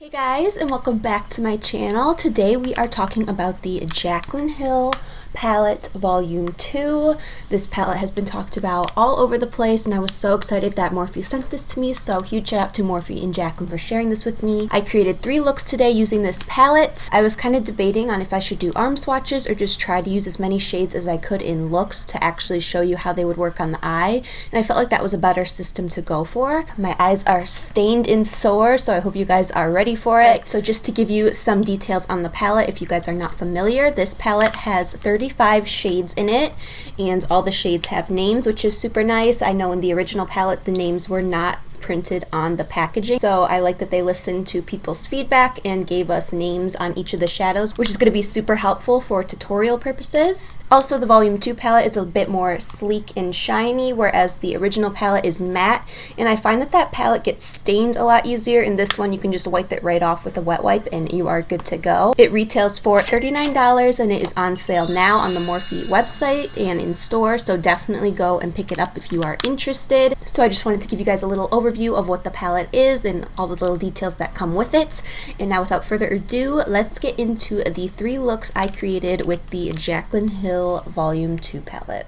Hey guys, and welcome back to my channel. Today we are talking about the Jaclyn Hill palette volume 2. This palette has been talked about all over the place and I was so excited that Morphe sent this to me, so huge shout out to Morphe and Jaclyn for sharing this with me. I created 3 looks today using this palette. I was kind of debating on if I should do arm swatches or just try to use as many shades as I could in looks to actually show you how they would work on the eye, and I felt like that was a better system to go for. My eyes are stained and sore, so I hope you guys are ready for it. So just to give you some details on the palette, if you guys are not familiar, this palette has 35 shades in it, and all the shades have names, which is super nice. I know in the original palette the names were not printed on the packaging, so I like that they listened to people's feedback and gave us names on each of the shadows, which is going to be super helpful for tutorial purposes. Also, the volume 2 palette is a bit more sleek and shiny, whereas the original palette is matte, and I find that that palette gets stained a lot easier. In this one you can just wipe it right off with a wet wipe and you are good to go. It retails for $39 and it is on sale now on the Morphe website and in store, so definitely go and pick it up if you are interested. So I just wanted to give you guys a little overview of what the palette is and all the little details that come with it. And now without further ado, let's get into the 3 looks I created with the Jaclyn Hill Volume 2 palette.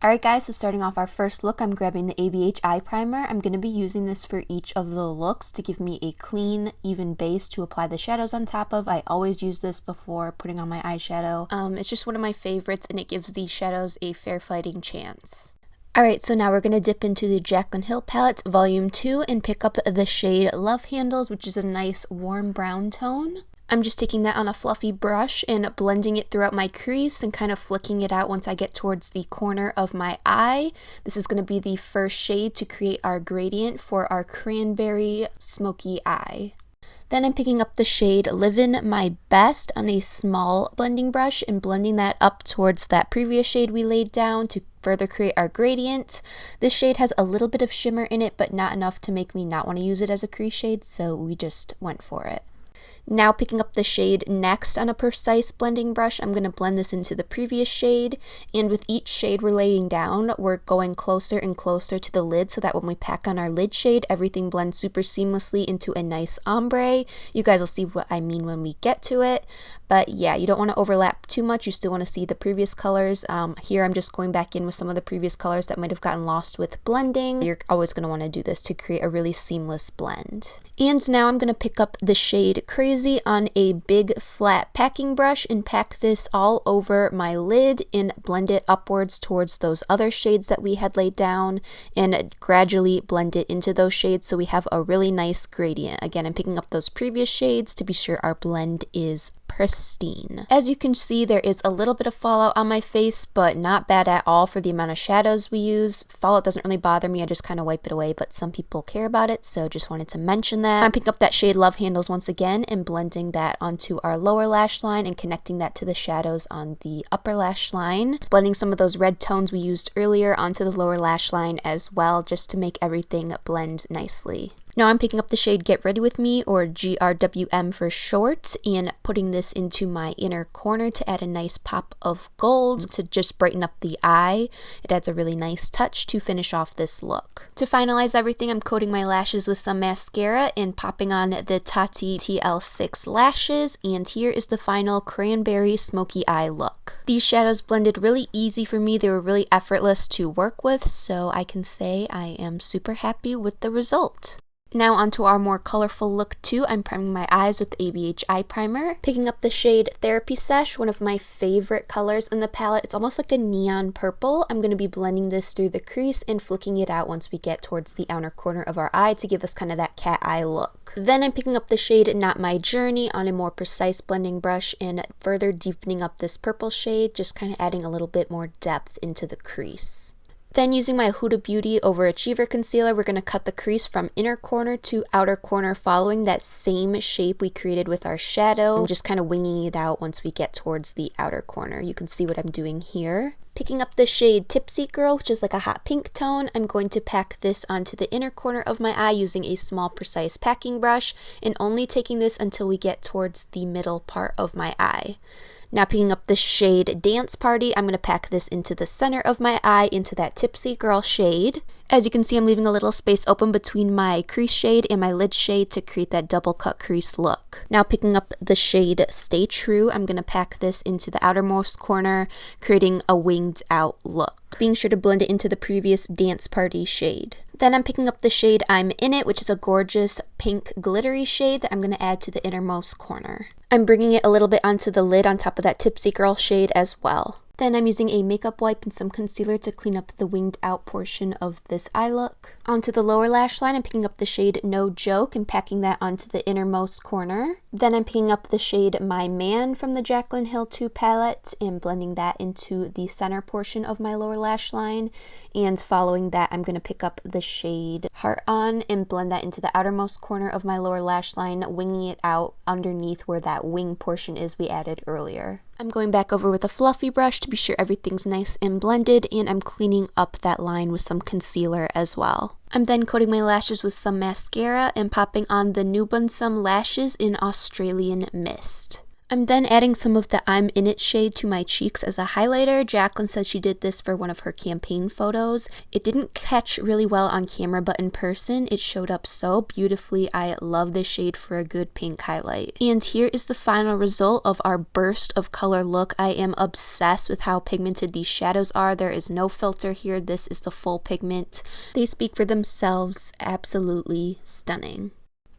Alright guys, so starting off our first look, I'm grabbing the ABH Eye Primer. I'm going to be using this for each of the looks to give me a clean, even base to apply the shadows on top of. I always use this before putting on my eyeshadow. It's just one of my favorites and it gives these shadows a fair fighting chance. Alright, so now we're going to dip into the Jaclyn Hill palette volume 2 and pick up the shade Love Handles, which is a nice warm brown tone. I'm just taking that on a fluffy brush and blending it throughout my crease and kind of flicking it out once I get towards the corner of my eye. This is going to be the first shade to create our gradient for our cranberry smoky eye. Then I'm picking up the shade Livin' My Best on a small blending brush and blending that up towards that previous shade we laid down to further create our gradient. This shade has a little bit of shimmer in it, but not enough to make me not want to use it as a crease shade, so we just went for it. Now picking up the shade Next on a precise blending brush, I'm going to blend this into the previous shade, and with each shade we're laying down, we're going closer and closer to the lid so that when we pack on our lid shade, everything blends super seamlessly into a nice ombre. You guys will see what I mean when we get to it, but yeah, you don't want to overlap too much. You still want to see the previous colors. Here I'm just going back in with some of the previous colors that might have gotten lost with blending. You're always going to want to do this to create a really seamless blend. And now I'm going to pick up the shade Crazy on a big flat packing brush and pack this all over my lid and blend it upwards towards those other shades that we had laid down and gradually blend it into those shades so we have a really nice gradient. Again, I'm picking up those previous shades to be sure our blend is pristine. As you can see, there is a little bit of fallout on my face, but not bad at all for the amount of shadows we use. Fallout doesn't really bother me, I just kind of wipe it away, but some people care about it, so just wanted to mention that. I'm picking up that shade Love Handles once again and blending that onto our lower lash line and connecting that to the shadows on the upper lash line. It's blending some of those red tones we used earlier onto the lower lash line as well, just to make everything blend nicely. Now I'm picking up the shade Get Ready With Me, or GRWM for short, and putting this into my inner corner to add a nice pop of gold to just brighten up the eye. It adds a really nice touch to finish off this look. To finalize everything, I'm coating my lashes with some mascara and popping on the Tatti TL6 lashes, and here is the final cranberry smoky eye look. These shadows blended really easy for me. They were really effortless to work with, so I can say I am super happy with the result. Now onto our more colorful look 2. I'm priming my eyes with the ABH Eye Primer. Picking up the shade Therapy Sesh, one of my favorite colors in the palette. It's almost like a neon purple. I'm going to be blending this through the crease and flicking it out once we get towards the outer corner of our eye to give us kind of that cat eye look. Then I'm picking up the shade Not My Journey on a more precise blending brush and further deepening up this purple shade, just kind of adding a little bit more depth into the crease. Then using my Huda Beauty Overachiever concealer, we're going to cut the crease from inner corner to outer corner following that same shape we created with our shadow. I'm just kind of winging it out once we get towards the outer corner. You can see what I'm doing here. Picking up the shade Tipsy Girl, which is like a hot pink tone, I'm going to pack this onto the inner corner of my eye using a small precise packing brush, and only taking this until we get towards the middle part of my eye. Now picking up the shade Dance Party, I'm going to pack this into the center of my eye into that Tipsy Girl shade. As you can see, I'm leaving a little space open between my crease shade and my lid shade to create that double cut crease look. Now picking up the shade Stay True, I'm going to pack this into the outermost corner, creating a winged out look, being sure to blend it into the previous Dance Party shade. Then I'm picking up the shade I'm In It, which is a gorgeous pink glittery shade that I'm going to add to the innermost corner. I'm bringing it a little bit onto the lid on top of that Tipsy Girl shade as well. Then I'm using a makeup wipe and some concealer to clean up the winged out portion of this eye look. Onto the lower lash line, I'm picking up the shade No Joke and packing that onto the innermost corner. Then I'm picking up the shade My Man from the Jaclyn Hill 2 palette and blending that into the center portion of my lower lash line. And following that, I'm going to pick up the shade Heart On and blend that into the outermost corner of my lower lash line, winging it out underneath where that wing portion is we added earlier. I'm going back over with a fluffy brush to be sure everything's nice and blended, and I'm cleaning up that line with some concealer as well. I'm then coating my lashes with some mascara and popping on the Nubounsom Lashes in Australian Mist. I'm then adding some of the I'm In It shade to my cheeks as a highlighter. Jaclyn said she did this for one of her campaign photos. It didn't catch really well on camera, but in person it showed up so beautifully. I love this shade for a good pink highlight. And here is the final result of our burst of color look. I am obsessed with how pigmented these shadows are. There is no filter here. This is the full pigment. They speak for themselves. Absolutely stunning.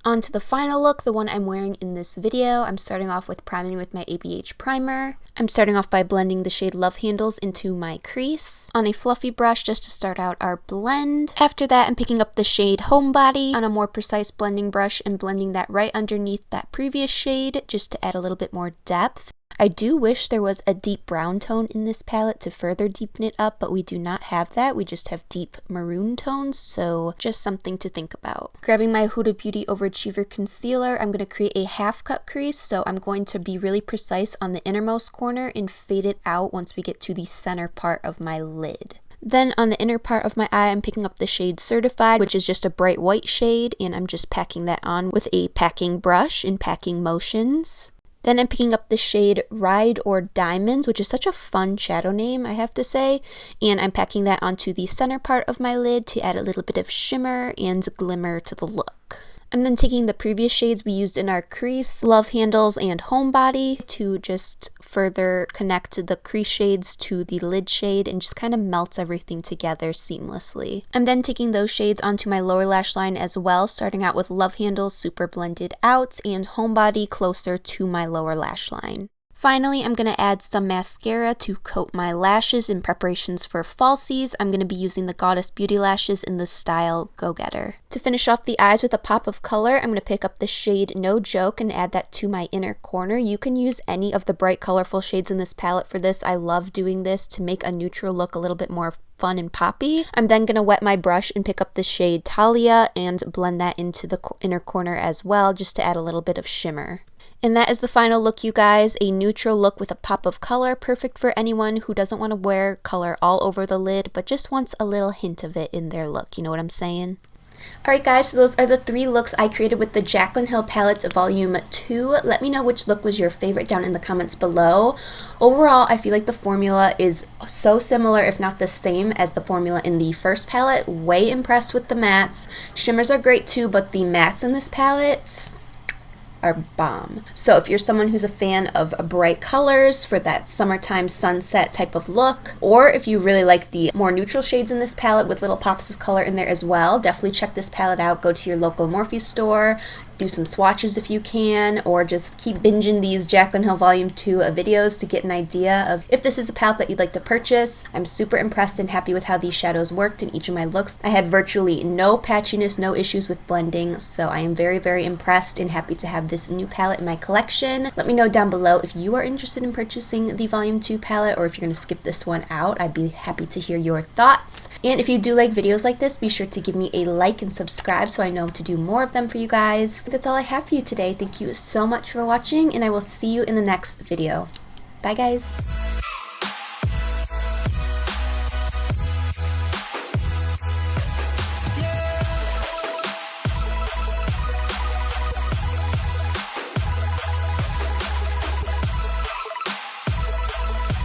On to the final look, the one I'm wearing in this video. I'm starting off with priming with my ABH Primer. I'm starting off by blending the shade Love Handles into my crease on a fluffy brush just to start out our blend. After that, I'm picking up the shade Homebody on a more precise blending brush and blending that right underneath that previous shade just to add a little bit more depth. I do wish there was a deep brown tone in this palette to further deepen it up, but we do not have that. We just have deep maroon tones, so just something to think about. Grabbing my Huda Beauty Overachiever concealer, I'm going to create a half cut crease, so I'm going to be really precise on the innermost corner and fade it out once we get to the center part of my lid. Then on the inner part of my eye, I'm picking up the shade Certified, which is just a bright white shade, and I'm just packing that on with a packing brush in packing motions. Then I'm picking up the shade Ride or Diamonds, which is such a fun shadow name, I have to say, and I'm packing that onto the center part of my lid to add a little bit of shimmer and glimmer to the look. I'm then taking the previous shades we used in our crease, Love Handles and Homebody, to just further connect the crease shades to the lid shade and just kind of melt everything together seamlessly. I'm then taking those shades onto my lower lash line as well, starting out with Love Handles super blended out and Homebody closer to my lower lash line. Finally, I'm going to add some mascara to coat my lashes in preparations for falsies. I'm going to be using the Gawdess Beauty Lashes in the style Go Getter. To finish off the eyes with a pop of color, I'm going to pick up the shade No Joke and add that to my inner corner. You can use any of the bright colorful shades in this palette for this. I love doing this to make a neutral look a little bit more fun and poppy. I'm then going to wet my brush and pick up the shade Talia and blend that into the inner corner as well, just to add a little bit of shimmer. And that is the final look, you guys. A neutral look with a pop of color, perfect for anyone who doesn't want to wear color all over the lid, but just wants a little hint of it in their look. You know what I'm saying? Alright guys, so those are the 3 looks I created with the Jaclyn Hill Palette Volume 2. Let me know which look was your favorite down in the comments below. Overall, I feel like the formula is so similar, if not the same, as the formula in the first palette. Way impressed with the mattes. Shimmers are great too, but the mattes in this palette are bomb. So if you're someone who's a fan of bright colors for that summertime sunset type of look, or if you really like the more neutral shades in this palette with little pops of color in there as well, definitely check this palette out. Go to your local Morphe store, do some swatches if you can, or just keep binging these Jaclyn Hill Volume 2 videos to get an idea of if this is a palette that you'd like to purchase. I'm super impressed and happy with how these shadows worked in each of my looks. I had virtually no patchiness, no issues with blending, so I am very, very impressed and happy to have this new palette in my collection. Let me know down below if you are interested in purchasing the Volume 2 palette or if you're going to skip this one out. I'd be happy to hear your thoughts. And if you do like videos like this, be sure to give me a like and subscribe so I know to do more of them for you guys. That's all I have for you today. Thank you so much for watching, and I will see you in the next video. Bye guys!